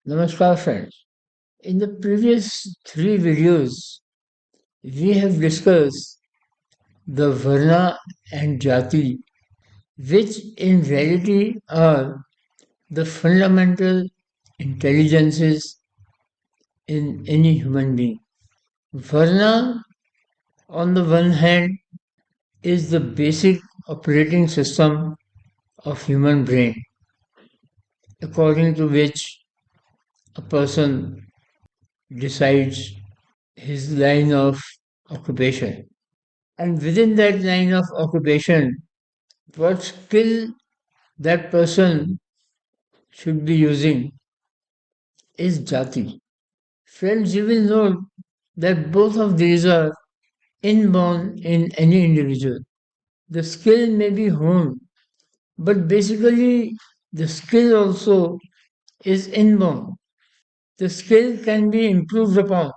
Namaskar friends. In the previous three videos, we have discussed the Varna and Jati, which in reality are the fundamental intelligences in any human being. Varna, on the one hand, is the basic operating system of human brain, according to which a person decides his line of occupation. And within that line of occupation, what skill that person should be using is jati. Friends, you will note that both of these are inborn in any individual. The skill may be honed, but basically the skill also is inborn. The skill can be improved upon.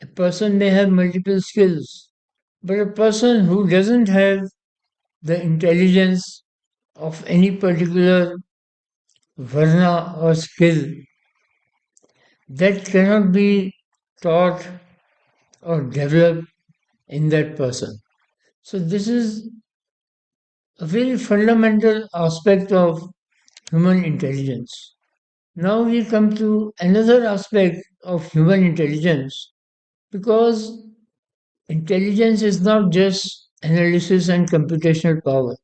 A person may have multiple skills, but a person who doesn't have the intelligence of any particular varna or skill that cannot be taught or developed in that person. So, this is a very fundamental aspect of human intelligence. Now we come to another aspect of human intelligence because intelligence is not just analysis and computational power.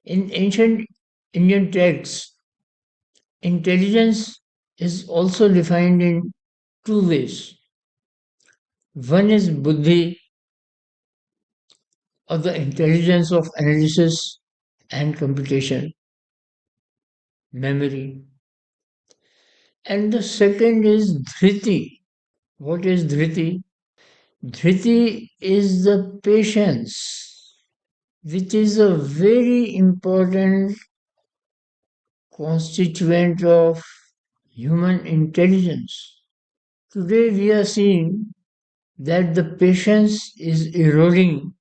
In ancient Indian texts, intelligence is also defined in two ways. One is buddhi, or the intelligence of analysis and computation, memory. And the second is dhriti. What is dhriti? Dhriti is the patience, which is a very important constituent of human intelligence. Today we are seeing that the patience is eroding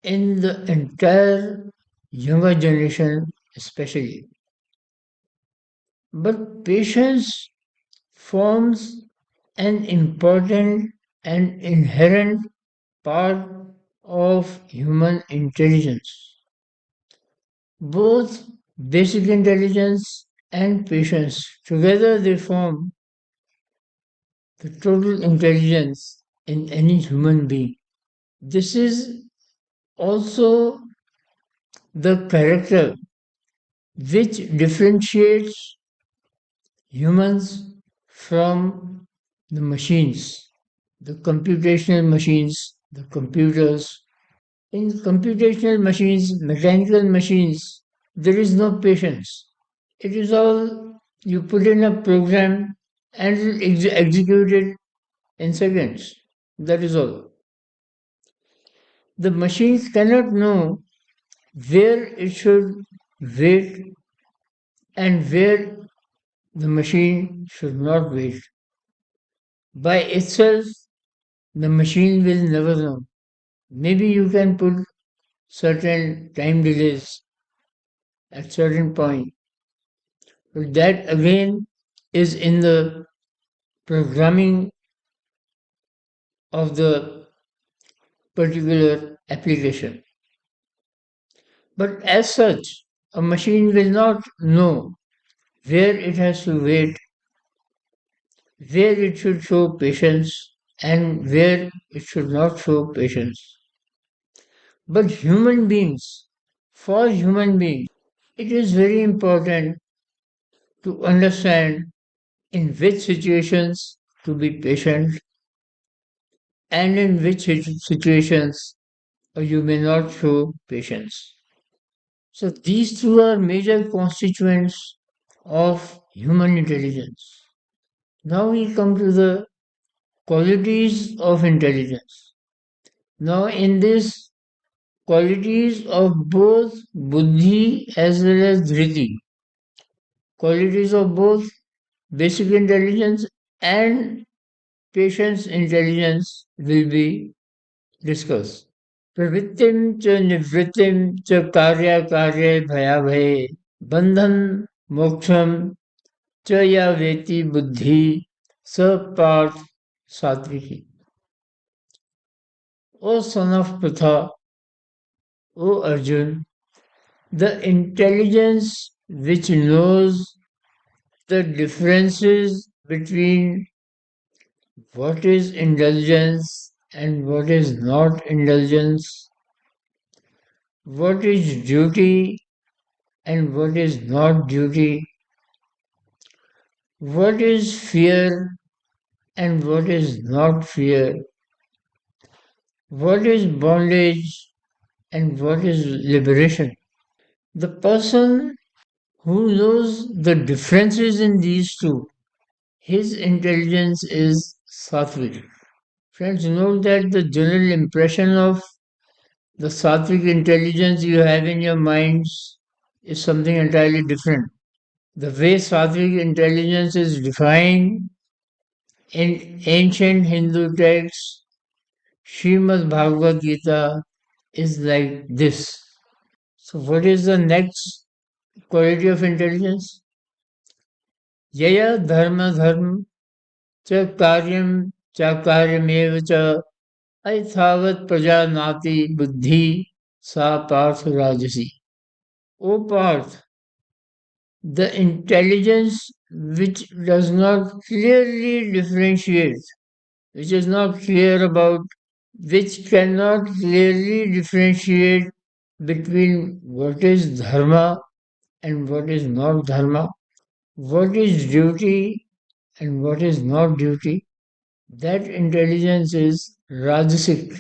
in the entire younger generation, especially. But patience forms an important and inherent part of human intelligence. Both basic intelligence and patience together they form the total intelligence in any human being. This is also the character which differentiates humans from the machines, the computational machines, the computers. In computational machines, mechanical machines, there is no patience. It is all you put in a program and execute it in seconds. That is all. The machines cannot know where it should wait and where the machine should not wait. By itself, the machine will never know. Maybe you can put certain time delays at certain point, but that again is in the programming of the particular application. But as such, a machine will not know where it has to wait, where it should show patience, and where it should not show patience. But human beings, for human beings, it is very important to understand in which situations to be patient and in which situations you may not show patience. So these two are major constituents of human intelligence. Now we come to the qualities of intelligence. Now in this qualities of both buddhi as well as dhriti, qualities of both basic intelligence and patience intelligence will be discussed. प्रवृत्तिं च निवृत्तिं च कार्याकार्ये भयाभये बंधन moksham cha ya veti buddhi sa parth satviki. O son of Pratha, O Arjun, the intelligence which knows the differences between what is indulgence and what is not indulgence, what is duty and what is not duty, what is fear and what is not fear, what is bondage and what is liberation. The person who knows the differences in these two, his intelligence is sattvic. Friends, note that the general impression of the sattvic intelligence you have in your minds is something entirely different. The way sattvic intelligence is defined in ancient Hindu texts, Srimad Bhagavad Gita, is like this. So, what is the next quality of intelligence? Yaya dharma dharma च कार्यम च कार्यमेव च अथावत प्रजानाति बुद्धि सा पार्थ राजसी. O Parth, the intelligence which does not clearly differentiate, which is not clear about, which cannot clearly differentiate between what is dharma and what is not dharma, what is duty and what is not duty, that intelligence is rajasic.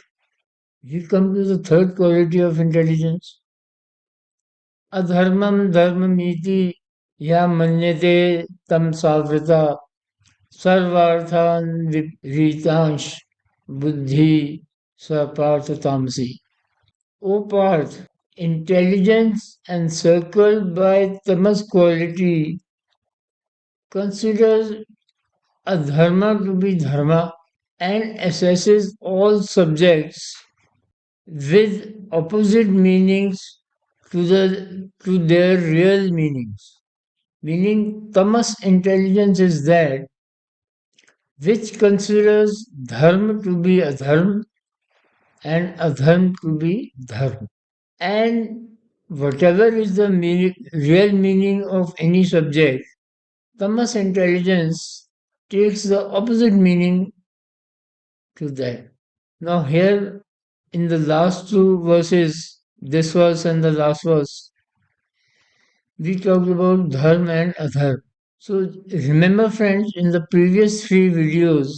We come to the third quality of intelligence. Adharmam dharmamiti ya manyate tam savrita sarvarthan vipritansh buddhi sapartha tamasi. O Parth, intelligence encircled by tamas quality considers adharma to be dharma and assesses all subjects with opposite meanings to their real meanings. Meaning, tamas intelligence is that which considers dharma to be adharma and adharma to be dharma. And whatever is the real meaning of any subject, tamas intelligence takes the opposite meaning to that. Now, here in the last two verses, this verse and the last verse, we talked about dharma and adharma. So remember friends, in the previous three videos,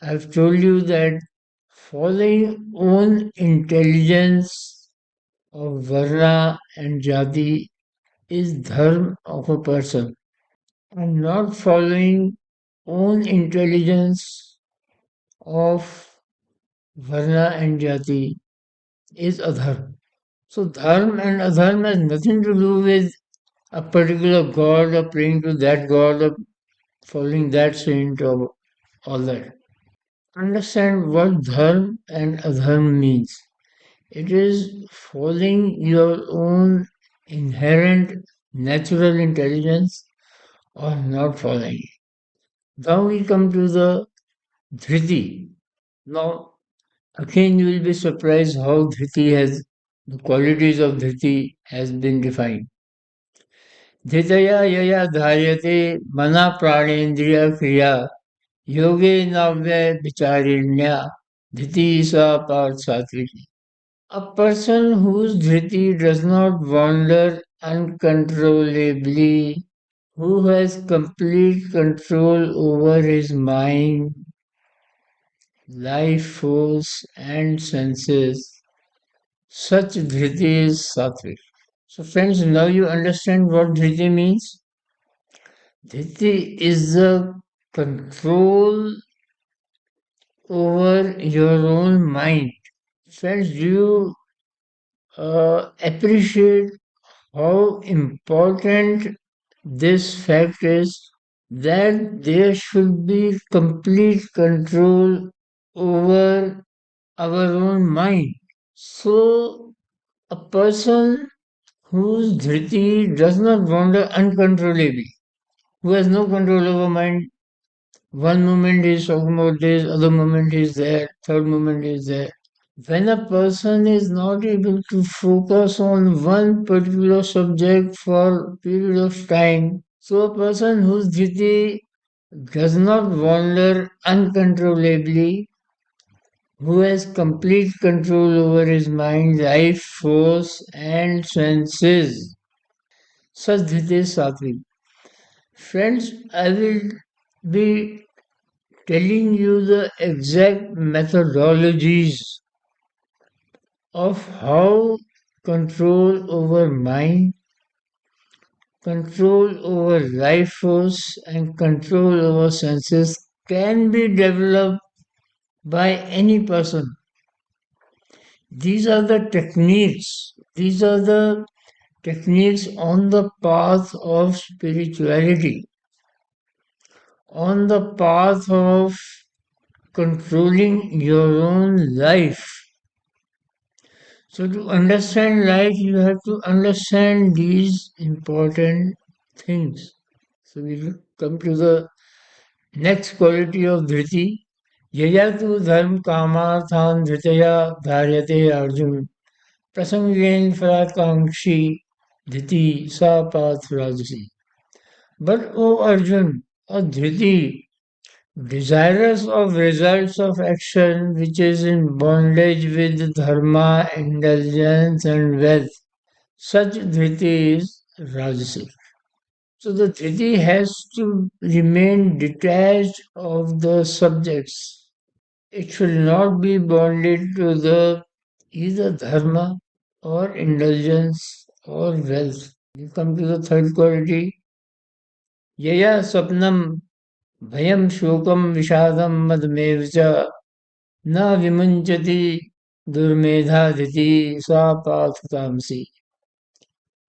I've told you that following own intelligence of varna and jati is dharma of a person, and not following own intelligence of varna and jati is adharma. So dharma and adharma has nothing to do with a particular god or praying to that god or following that saint or all that. Understand what dharma and adharma means. It is following your own inherent natural intelligence or not following it. Now we come to the dhriti. Now again you will be surprised how dhriti has the qualities of dhriti has been defined. Dhitaya yaya dhyayate mana pranendriya kriya yoge navya vicharinya dhiti sa parth satviki. A person whose dhriti does not wander uncontrollably, who has complete control over his mind, life force, and senses, such dhriti is sattvic. So, friends, now you understand what dhriti means? Dhriti is the control over your own mind. Friends, do you appreciate how important this fact is that there should be complete control over our own mind? So, a person whose dhriti does not wander uncontrollably, who has no control over mind. One moment he is talking about this, other moment he is there, third moment he is there. When a person is not able to focus on one particular subject for a period of time, so a person whose dhriti does not wander uncontrollably, who has complete control over his mind, life force, and senses. Such dhriti is sattvic. Friends, I will be telling you the exact methodologies of how control over mind, control over life force, and control over senses can be developed by any person. These are the techniques. These are the techniques on the path of spirituality, on the path of controlling your own life. So, to understand life, you have to understand these important things. So, we will come to the next quality of dhriti. Yaya tu dharm kamarthan dhritaya dharyate arjun. Prasangen phalakamkshi dhriti sa path rajasi. But, O Arjun, a dhriti, desirous of results of action which is in bondage with dharma, indulgence, and wealth, such dhriti is rajasic. So the dhriti has to remain detached of the subjects. It should not be bonded to the either dharma or indulgence or wealth. We come to the third quality. Yaya sapnam bhayam shokam vishadam madmev cha na vimunchati durmedha dhiti sa pathamsi.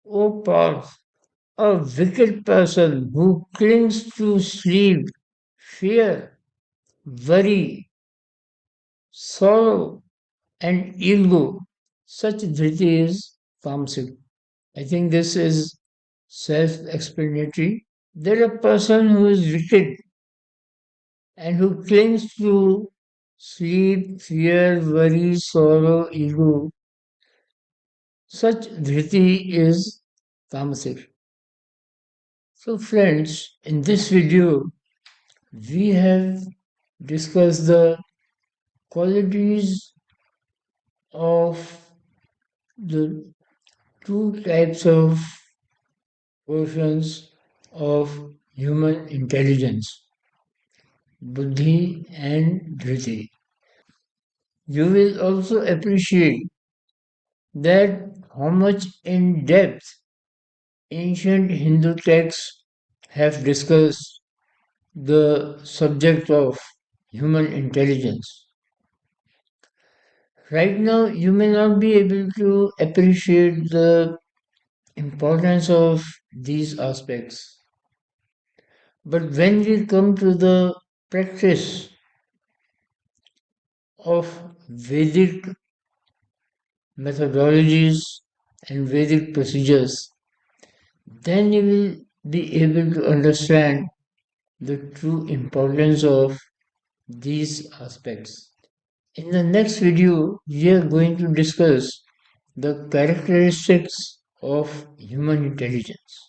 O Parth, a wicked person who clings to sleep, fear, worry, sorrow, and ego, such dhriti is tamasic. I think this is self-explanatory. There a person who is wicked and who clings to sleep, fear, worry, sorrow, ego, such dhriti is tamasic. So friends, in this video, we have discussed the qualities of the two types of portions of human intelligence, buddhi and dhriti. You will also appreciate that how much in depth ancient Hindu texts have discussed the subject of human intelligence. Right now, you may not be able to appreciate the importance of these aspects. But when we come to the practice of Vedic methodologies and Vedic procedures, then you will be able to understand the true importance of these aspects. In the next video, we are going to discuss the characteristics of human intelligence.